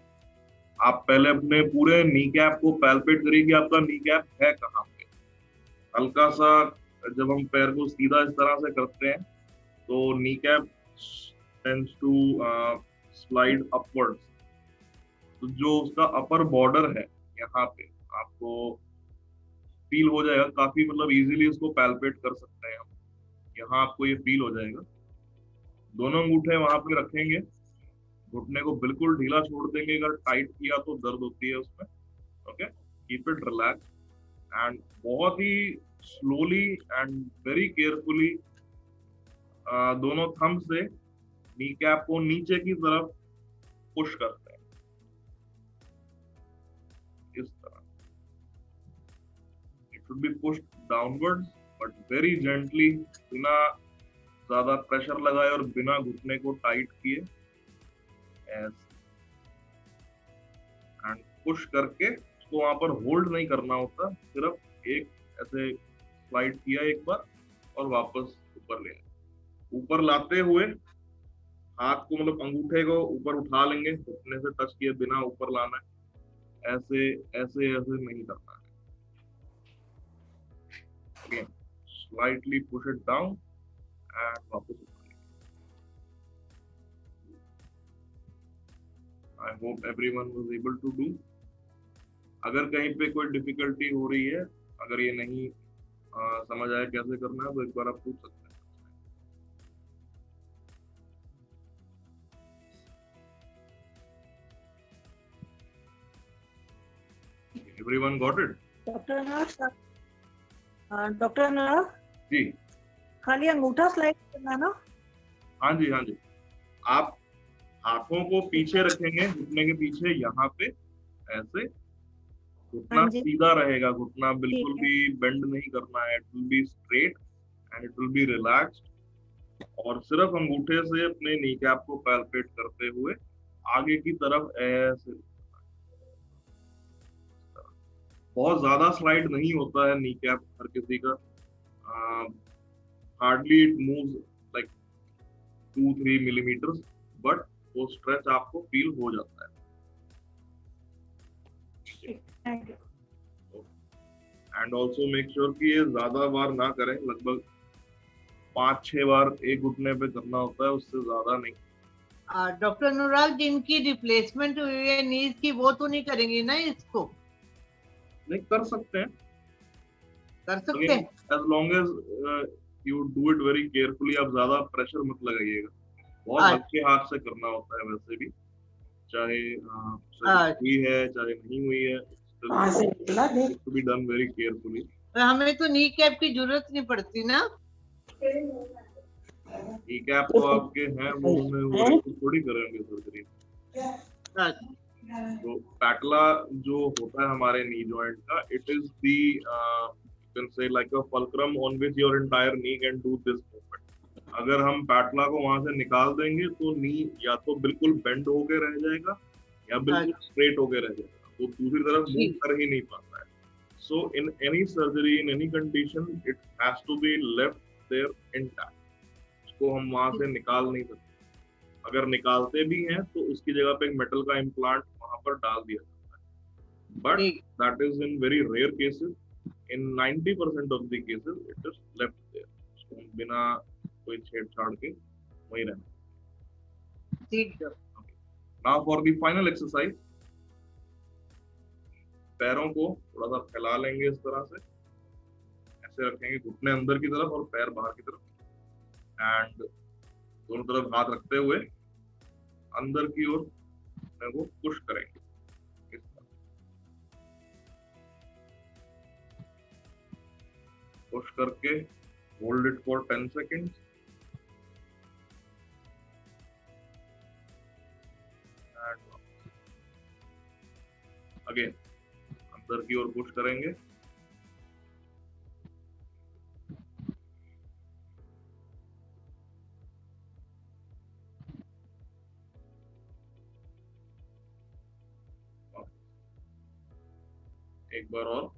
आप पहले अपने पूरे नी कैप को पैल्पेट करिए कि आपका नी कैप है कहाँ पे. हल्का सा जब हम पैर को सीधा इस तरह से करते हैं तो kneecap tends to slide upwards. तो जो उसका अपर बॉर्डर है यहाँ पे आपको फील हो जाएगा काफी, मतलब इजीली इसको पैल्पेट कर सकते हैं हम. यहाँ आपको ये फील हो जाएगा. दोनों अंगूठे वहां पे रखेंगे, घुटने को बिल्कुल ढीला छोड़ देंगे. अगर टाइट किया तो दर्द होती है उसमें. Okay, keep it relax and बहुत ही स्लोली एंड वेरी केयरफुली दोनों थंब से नी कैप को नीचे की तरफ पुश करते हैं इस तरह. It should be pushed downwards but very gently, बिना ज्यादा प्रेशर लगाए और बिना घुटने को टाइट किए. एंड पुश करके उसको वहां पर होल्ड नहीं करना होता, सिर्फ एक ऐसे स्लाइड किया एक बार और वापस ऊपर ले आए. ऊपर लाते हुए हाथ को, मतलब अंगूठे को ऊपर उठा लेंगे, घुटने से टच किए बिना ऊपर लाना है. ऐसे ऐसे ऐसे नहीं करना है. Again, slightly push it down and वापस ऊपर. I hope everyone was able to do. अगर कहीं पे कोई डिफिकल्टी हो रही है, अगर ये नहीं समझ आया कैसे करना है तो एक बार आप पूछ सकते हैं. Everyone got it? Doctor Anurag ji खाली अंगूठा स्लाइड करना ना? हाँ जी, हाँ जी. आप हाथों को पीछे रखेंगे, घुटने के पीछे यहाँ पे ऐसे. घुटना हाँ जी. सीधा रहेगा, घुटना बिल्कुल भी बेंड नहीं करना है. It will be straight and it will be relaxed. और सिर्फ अंगूठे से अपने नी कैप को पैल्पेट करते हुए आगे की तरफ ऐसे. बहुत ज्यादा स्लाइड नहीं होता है नी कैप हर किसी का. Hardly it moves like 2-3 millimetres, but वो स्ट्रेच आपको फील हो जाता है. एंड ऑल्सो मेक श्योर कि ये ज्यादा बार ना करें, लगभग 5-6 बार एक घुटने पे करना होता है, उससे ज्यादा नहीं. डॉक्टर अनुराग, जिनकी रिप्लेसमेंट हुई है नीज की, वो तो नहीं करेंगे ना इसको? नहीं कर सकते हैं, कर सकते हैं। As long as you do it very carefully. आप ज्यादा प्रेशर मत लगाइएगा, बहुत अच्छा। हल्के हाथ से करना होता है वैसे भी, चाहे अच्छा। हुई है चाहे नहीं हुई है, to be done very carefully. हमें तो नी कैप की जरूरत नहीं पड़ती ना? नी कैप तो आपके हैं मुंह में, वो थोड़ी करेंगे सर्जरी। तो पैटला जो होता है हमारे नी जॉइंट का, it is the can say like a fulcrum on which your entire knee can do this movement. अगर हम पैटला को वहां से निकाल देंगे तो नी या तो बिल्कुल बेंड होके रह जाएगा या बिल्कुल स्ट्रेट होके रह जाएगा, वो दूसरी तरफ मूव कर ही नहीं पाता है। So in any surgery, in any condition, it has to be left there intact. उसको हम वहां से निकाल नहीं सकते। अगर निकालते भी हैं तो उसकी जगह पे एक मेटल का इम्प्लांट वहां पर डाल दिया जाता है। But that is in very rare cases. In 90% of the cases, it is left there. उसको हम बिना कोई छेड़छाड़ के वहीं रहना। ठीक है। Now for the final exercise. पैरों को थोड़ा सा फैला लेंगे इस तरह से, ऐसे रखेंगे घुटने अंदर की तरफ और पैर बाहर की तरफ, एंड दोनों तरफ हाथ रखते हुए अंदर की ओर को पुश करेंगे इस तरह। पुश करके hold it for 10 seconds. Again अंदर की ओर पुश करेंगे, एक बार और।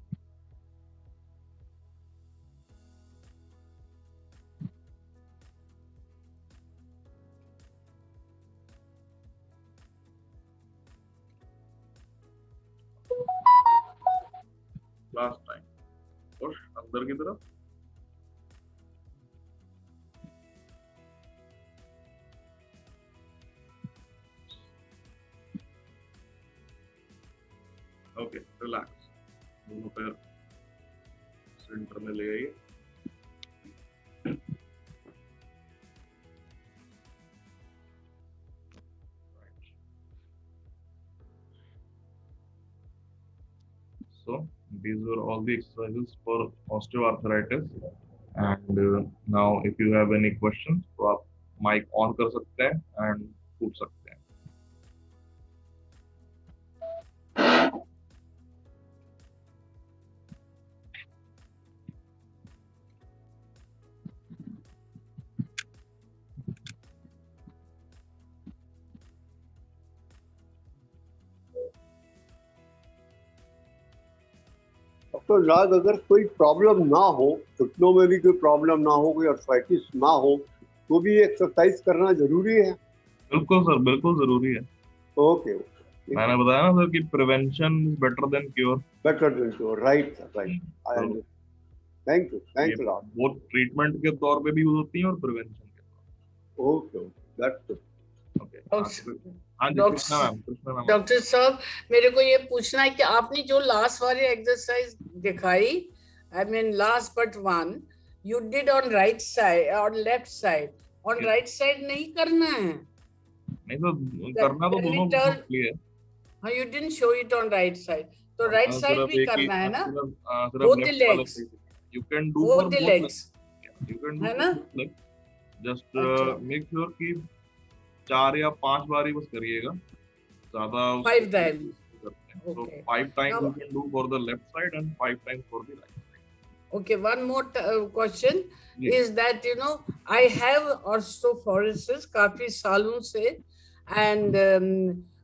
लास्ट टाइम पुश अंदर की तरफ, ओके रिलैक्स। दोनों पैर सेंटर में ले आइए। So these were all the exercises for osteoarthritis, and now if you have any questions तो आप mic on कर सकते हैं and पूछ सकते हैं। तो राग अगर कोई प्रॉब्लम ना हो, घुटनों में भी कोई प्रॉब्लम ना हो, कोई आर्थराइटिस ना हो, तो भी एक्सरसाइज करना जरूरी है? बिल्कुल सर, बिल्कुल जरूरी है। ओके, मैंने बताया ना सर कि prevention is better than cure. Better than cure, right sir, right. I understand. Thank you lot. वो ट्रीटमेंट के तौर पे भी यूज होती है और प्रिवेंशन के तौर। Okay, that's good. Okay doctor साहब, मेरे को ये पूछना है कि आपने जो लास्ट वाली एक्सरसाइज दिखाई, I mean last but one, you did on right side और left side, on right side नहीं करना है। नहीं तो करना तो दोनों है। हाँ, you didn't show it on right side, तो राइट साइड भी करना है ना? Both the legs, you can do both the legs, you can do, है ना? जस्ट मेक श्योर कि 4 या 5 बार ही बस करिएगा, ज्यादा 5 times. So 5 times you can do for the left side and 5 times for the right side. Okay, one more question is that I have osteoporosis काफी सालों से, and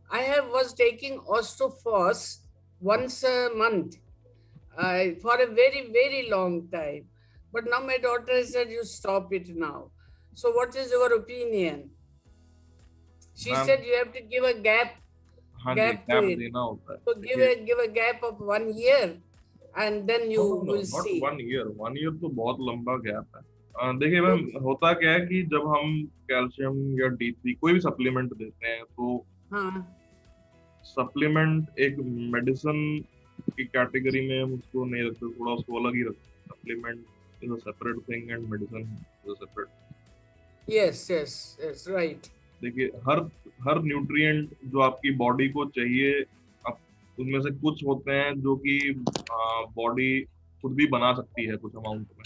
I was taking Osteophos once a month for a very, very long time, but now my daughter said you stop it now. So what is your opinion? She said you have to give a gap to it. देना होता है। So give a gap of 1 year and then you will see. 1 year, 1 year तो बहुत लंबा gap है। देखिए ma'am, होता क्या है कि जब हम कैल्शियम या D3 कोई भी सप्लीमेंट देते हैं तो हाँ सप्लीमेंट एक मेडिसिन की कैटेगरी में हम उसको नहीं रखते, थोड़ा उसको अलग ही रखते हैं। Supplement is a separate thing and medicine is a separate. Yes yes yes right. देखिए हर न्यूट्रिएंट जो आपकी बॉडी को चाहिए, अब उनमें से कुछ होते हैं जो कि बॉडी खुद भी बना सकती है कुछ अमाउंट में,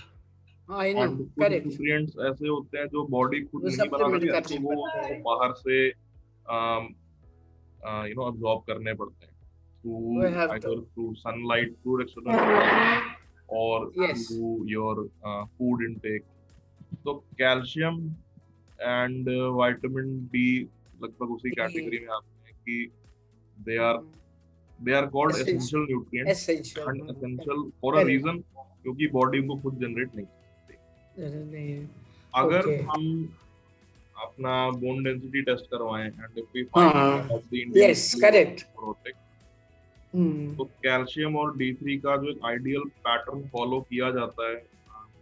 आई नो एंड कुछ करेक्ट, न्यूट्रिएंट्स ऐसे होते हैं जो बॉडी खुद वो नहीं बना सप्लीमेंट सकती, तो करने वो पड़ता है। बाहर से अब्जॉर्ब करने पड़ते हैं We through have to. Either through sunlight, through external और Yes. Through your food intake. तो कैल्शियम एंड विटामिन डी लगभग उसी कैटेगरी में आते हैं कि they are called Essential. Essential nutrients Essential. And essential for a Correct. Reason, क्योंकि body उनको खुद जनरेट नहीं करती। नहीं। अगर Okay. हम अपना बोन डेंसिटी टेस्ट करवाएं एंड इफ वी हाँ, फाइंड yes, correct. तो कैल्शियम और D3 का जो एक आइडियल पैटर्न फॉलो किया जाता है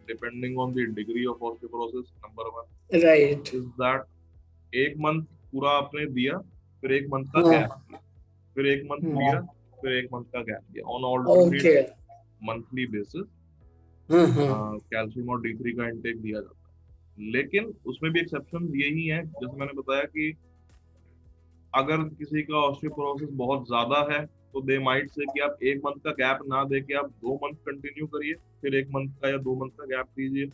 depending on the degree of osteoporosis, number 1 Right. Is that एक मंथ पूरा आपने दिया, फिर एक मंथ का हाँ। गैप दिया, फिर एक मंथ हाँ। दिया, फिर एक मंथ का गैप दिया, on alternate Okay. Monthly basis हाँ। कैल्शियम और D3 का इंटेक दिया जाता है। लेकिन उसमें भी एक्सेप्शन यही है, जैसे मैंने बताया कि अगर किसी का ऑस्टियोपोरोसिस बहुत ज्यादा है तो दे माइट से कि आप एक मंथ का गैप ना दे के आप 2 मंथ कंटिन्यू करिए, फिर 1 मंथ का या 2 मंथ का गैप दीजिए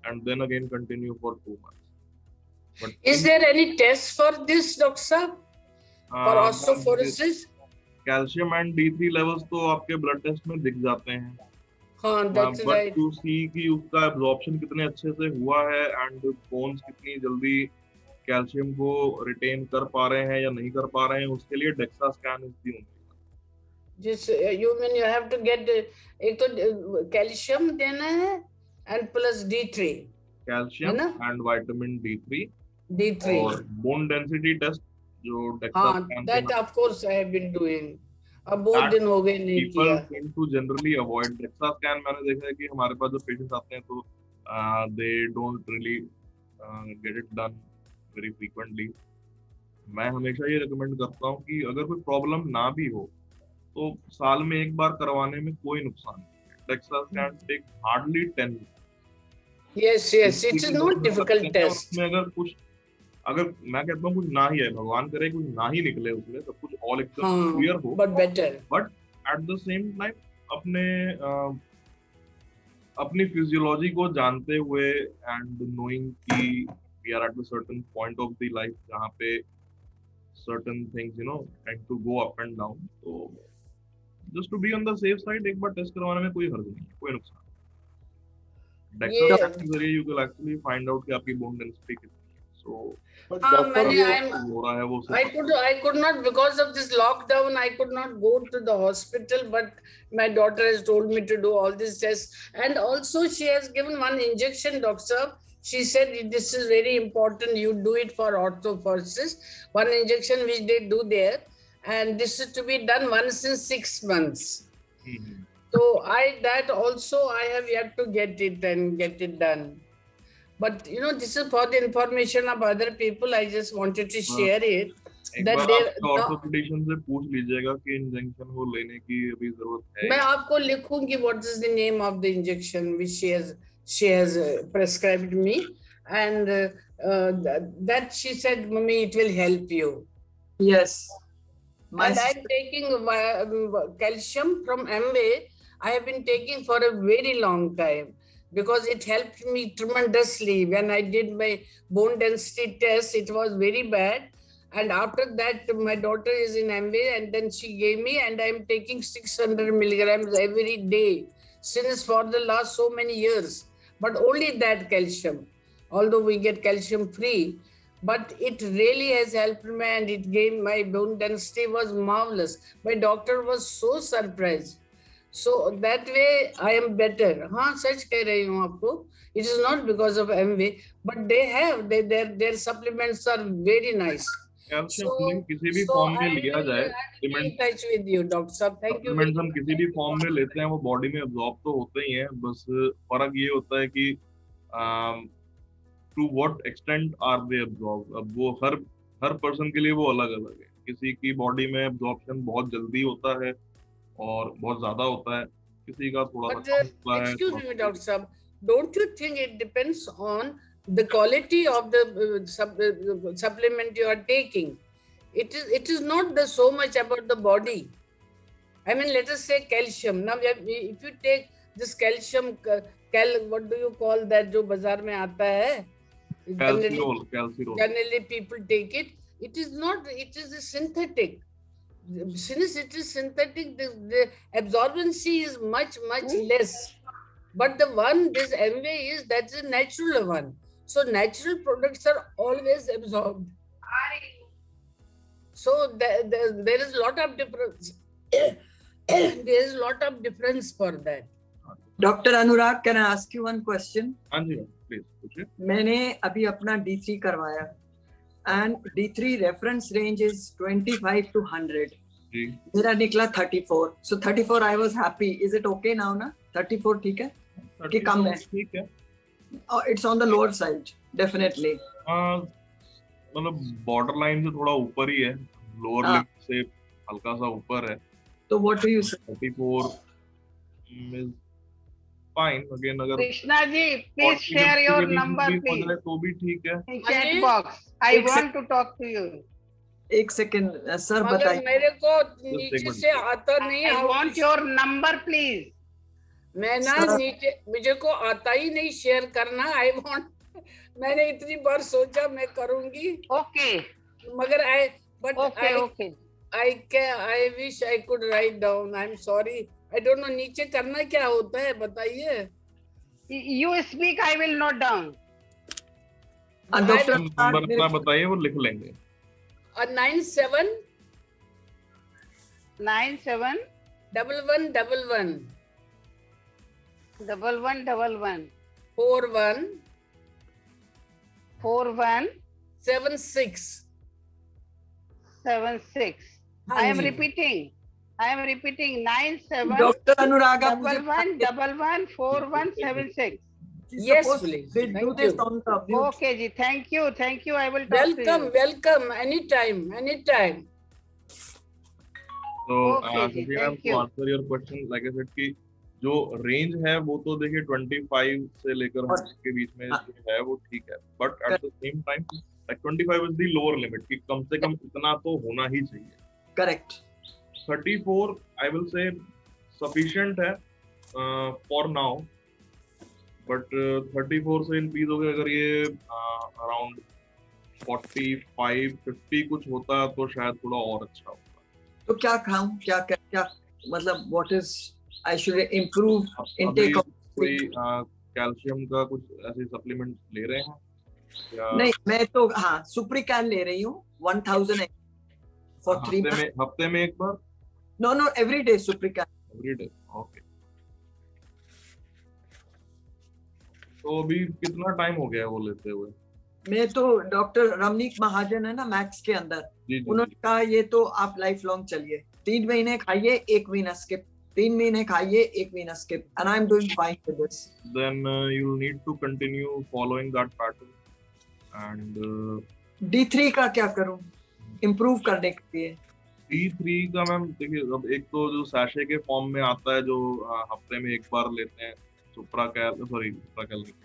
and then again continue for 2 months. But Is there any test for this, Doctor Saab? For osteoporosis? Calcium and D3 levels तो आपके ब्लड टेस्ट में दिख जाते हैं, हाँ, that's बट right. टू सी कि उसका एब्जॉर्प्शन कितने अच्छे से हुआ है एंड बोन्स कितनी जल्दी कैल्शियम को रिटेन कर पा रहे हैं या नहीं कर पा रहे हैं, उसके लिए DEXA scan is the only. Just you mean you have to get एक तो कैल्शियम देना है and plus D3. कैल्शियम है ना? And vitamin D3 D3. और बोन डेंसिटी टेस्ट जो डेक्सा हाँ, scan that of course I have been doing. अब बहुत That दिन हो गए नहीं पीपल किया। Tend to generally avoid DEXA scan. मैंने देखा है कि हमारे पास जो पेशेंट्स आते हैं तो they don't really get it done very frequently. मैं हमेशा ये रिकमेंड करता हूँ कि अगर कोई प्रॉब्लम ना भी हो तो साल में एक बार करवाने में कोई नुकसान नहीं है। DEXA scan take hardly 10 Yes, yes, it is not difficult test. उसमें अगर मैं कहता हूँ कुछ ना ही है, भगवान करे कुछ ना ही निकले उसमें, सब कुछ ऑल एकदम हाँ, क्लियर हो, but better. But at the same time अपनी फिजियोलॉजी को जानते हुए एंड नोइंग कि we are at a certain point of the life जहाँ पे certain things tend to go up and down, तो just to be on the safe side एक बार टेस्ट करवाने में कोई हर्ज नहीं है, कोई नुकसान नहीं। डेक्सा स्कैन के जरिए you can actually find out कि आपकी बोन डेंसिटी कितनी है। सो हाँ, मैंने हो रहा है वो I could not, because of this lockdown, I could not go to the hospital, but my daughter has told me to do all these tests. And also she has given one injection, doctor. She said this is very important. You do it for osteoporosis. One injection which they do there. And this is to be done once in 6 months. So that also I have yet to get it and get it done. But this is for the information of other people. I just wanted to share it. एक That bar there- आप orthopaedician से पूछ लीजिएगा कि injection वो लेने की अभी जरूरत है। मैं आपको लिखूंगी what is the name of the injection which she has prescribed me, and that she said, "Mummy, it will help you." Yes. And I'm taking calcium from Amway. I have been taking for a very long time because it helped me tremendously. When I did my bone density test, it was very bad. And after that, my daughter is in Amway, and then she gave me, and I'm taking 600 milligrams every day since for the last so many years. But only that calcium, although we get calcium free, but it really has helped me, and it gave my bone density was marvelous. My doctor was so surprised. So that way I am better. हाँ, सच कह रही हूँ आपको. It is not because of Amway, but they have their supplements are very nice. Calcium किसी भी form में लिया जाए, in touch with you, Doctor Saab. Thank you. Supplements हम किसी भी फॉर्म में लेते हैं वो बॉडी में एब्जॉर्ब तो होते ही हैं, बस फर्क ये होता है कि to what extent are they absorb, अब वो हर पर्सन के लिए वो अलग अलग है। किसी की बॉडी में एब्जॉर्प्शन बहुत जल्दी होता है और बहुत ज्यादा होता है, किसी का थोड़ा सा But कम होता है। excuse me, Dr. Sab, don't you think it depends on the quality of the supplement you are taking? It is not so much about the body. I mean, let us say calcium. Now, if you take this calcium, what do you call that? जो बाजार में आता है? कैल्सिरोल। Generally, people take it. It is not. It is a synthetic. Since it is synthetic, the absorbency is much less. But the one this MV is, that's a natural one. So natural products are always absorbed. So there is a lot of difference. There is a lot of difference for that. Dr. Anurag, can I ask you one question? हाँ जी please पूछिए। मैंने अभी अपना D3 करवाया and D3 reference range is 25 to 100. जी मेरा निकला 34. So 34 I was happy. Is it okay now ना? 34 ठीक है? कि कम है? ठीक है। Oh, it's on the lower side, definitely. मतलब बॉर्डर लाइन से थोड़ा ऊपर ही है, लोअर लिमिट से हल्का सा ऊपर है। So what do you say? 34 is fine. Again, अगर Krishna ji, please share your number, please. तो भी ठीक है। In chat box. I want to talk to you. एक सेकंड सर मगर बताइए। मेरे को नीचे से आता नहीं। I want your number, please. मैं ना नीचे, मुझे को आता ही नहीं शेयर करना। आई वांट, मैंने इतनी बार सोचा मैं करूंगी, Okay. मगर Okay. I wish I could write down. I'm sorry. I don't know नीचे करना क्या होता है, बताइए। You speak, I will note down. Doctor number अपना बताइए, वो लिख लेंगे। 97 97 1111 1111 41 41 76 76. हाँ I am जी। repeating. 97 डॉक्टर अनुराग आप मुझे 1111 4176. Yes, please. They do Thank this you. on the mute. Okay, ji. Thank you. I will talk to you. Welcome. Anytime. तो Okay, ji, to thank you. answer your question, like I said कि जो range है वो तो देखिए 25 से लेकर 100 के बीच में जो है वो ठीक है, but at the same time like 25 is the lower limit कि कम से कम इतना तो होना ही चाहिए। Correct. 34 I will say sufficient है फॉर नाउ, बट 34 से इंक्रीज हो गया अगर ये अराउंड 45 50 कुछ होता तो शायद थोड़ा और अच्छा होता। तो क्या खाऊं, क्या मतलब what is I should improve intake of कोई कैल्शियम का कुछ ऐसे सप्लीमेंट ले रहे हैं या नहीं, मैं तो हाँ सुप्रिकैन ले रही हूँ 1000 for 3 months. हफ्ते में एक बार? No, every day सुप्रिकैन. Everyday, okay. तो अभी कितना टाइम हो गया वो लेते हुए? मैं तो डॉक्टर रमनीक महाजन है ना मैक्स के अंदर, जी जी उन्होंने कहा ये तो आप लाइफ लॉन्ग चलिए, 3 महीने खाइए 1 महीना स्किप, 3 महीने खाइए 1 महीना skip, and I'm doing fine with this. then you need to continue following that pattern and D3 का क्या करूं इम्प्रूव करने के लिए? D3 का मैम देखिए, अब एक तो जो सैशे के फॉर्म में आता है जो हफ्ते में एक बार लेते हैं,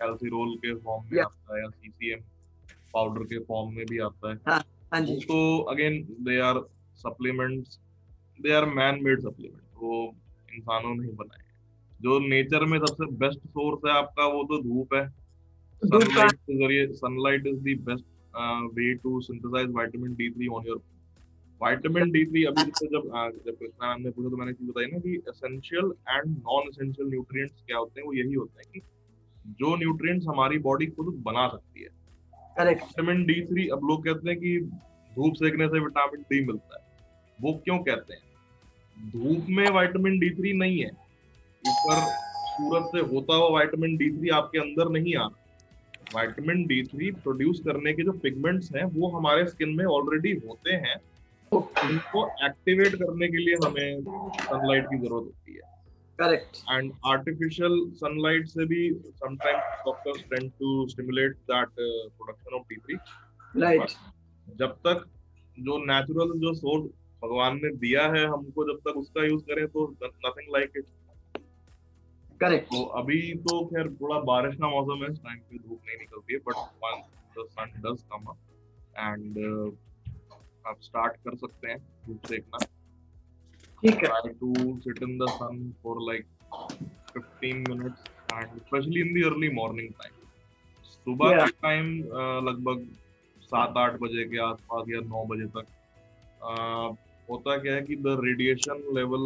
कैल्सिरोल के फॉर्म में आता है या CCM पाउडर के फॉर्म में भी आता है। हाँ जी। तो again they are supplements, they are man made supplement, वो इंसानों ने ही बनाए। जो नेचर में सबसे बेस्ट सोर्स है आपका वो तो धूप है। सनलाइट के जरिए, sunlight is the best way to synthesise vitamin D3 on your. Vitamin D3 अभी जब कृष्णा मैम ने पूछा तो मैंने चीज बताई ना कि essential and non essential nutrients क्या होते हैं, वो यही होते हैं कि जो न्यूट्रिएंट्स हमारी बॉडी खुद बना सकती है। करेक्ट। विटामिन D3, अब लोग कहते हैं कि धूप सेकने से विटामिन D मिलता है, वो क्यों कहते हैं? धूप में विटामिन D3 नहीं है, ऊपर सूरज से होता हुआ विटामिन D3 आपके अंदर नहीं आ रहा। विटामिन D3 प्रोड्यूस करने के जो पिगमेंट्स हैं वो हमारे स्किन में ऑलरेडी होते हैं, उनको एक्टिवेट करने के लिए हमें सनलाइट की जरूरत होती है। Correct. And artificial sunlight से भी sometimes doctors tend to stimulate that production of T3. Right. जब तक जो नेचुरल जो सोर्स भगवान ने दिया है हमको, जब तक उसका यूज करें तो नथिंग लाइक इट. Correct. तो अभी तो खैर थोड़ा बारिश का मौसम है, इस टाइम पे धूप नहीं निकलती है, but once the sun does come up and आप स्टार्ट कर सकते हैं धूप सेकना. ठीक है. Try to sit in the sun for like 15 minutes and especially in the early morning time. सुबह Yeah. के टाइम लगभग 7-8 बजे के आसपास या 9 बजे तक होता क्या है कि the radiation level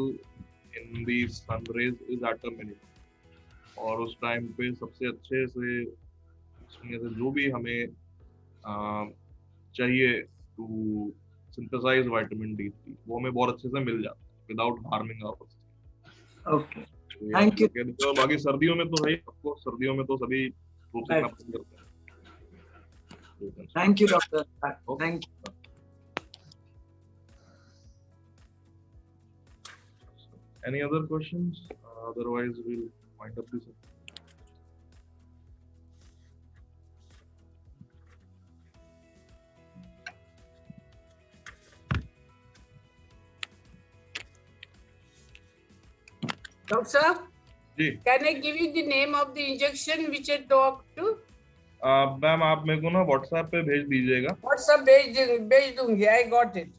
in the sun rays is at a minimum. और उस टाइम पे सबसे अच्छे से उसमें से जो भी हमें चाहिए टू सिंथेसाइज विटामिन D3 वो हमें बहुत अच्छे से मिल जाता है without harming our. Okay. Thank you. तो बाकी सर्दियों में तो है, आपको सर्दियों में तो सभी धूप सेकना पसंद करते हैं. Thank you, doctor. Thank you. Any other questions? Otherwise, we'll wind up this. Doctor, ji can I give you the name of the injection which I talked to? Ma'am आप मेरे को ना व्हाट्सएप पे भेज दीजिएगा. WhatsApp भेज दूंगी. I got it.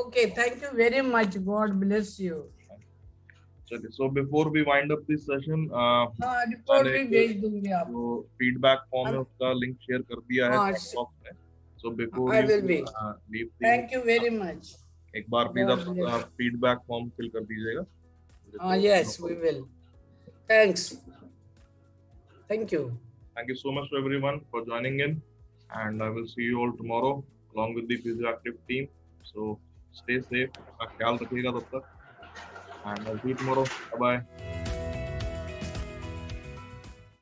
Okay, thank you very much. God bless you. चलिए, so before we wind up this session, हाँ, रिपोर्ट भी भेज दूंगी आप. जो फीडबैक फॉर्म है उसका लिंक शेयर कर दिया है हाँ, chat box में. So before I you will be. leave the, Thank you very much. एक बार प्लीज God आप bless. फीडबैक फॉर्म फिल कर दीजिएगा. Yes, we will. Thanks. Thank you. Thank you so much to everyone for joining in, and I will see you all tomorrow along with the Physioactive team. So stay safe, अपना ख्याल रखिएगा तब तक, and I'll see you tomorrow. Bye bye.